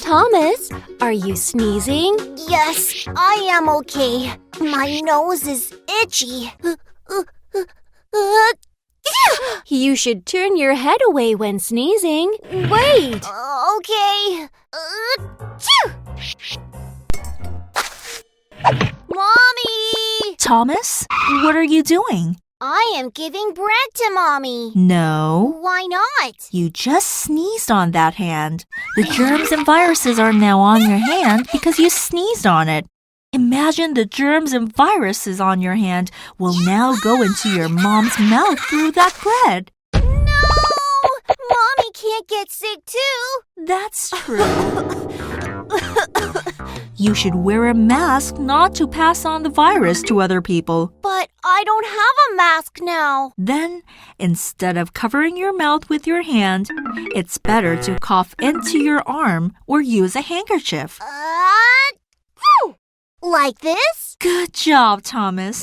Thomas, are you sneezing? Yes, I am okay. My nose is itchy. You should turn your head away when sneezing. Wait! Okay. Mommy! Thomas, what are you doing? I am giving bread to Mommy. No. Why not? You just sneezed on that hand. The germs and viruses are now on your hand because you sneezed on it. Imagine the germs and viruses on your hand will now go into your mom's mouth through that bread. No! Mommy can't get sick too. That's true. You should wear a mask not to pass on the virus to other people. But I don't have a mask now. Then, instead of covering your mouth with your hand, it's better to cough into your arm or use a handkerchief. Like this? Good job, Thomas.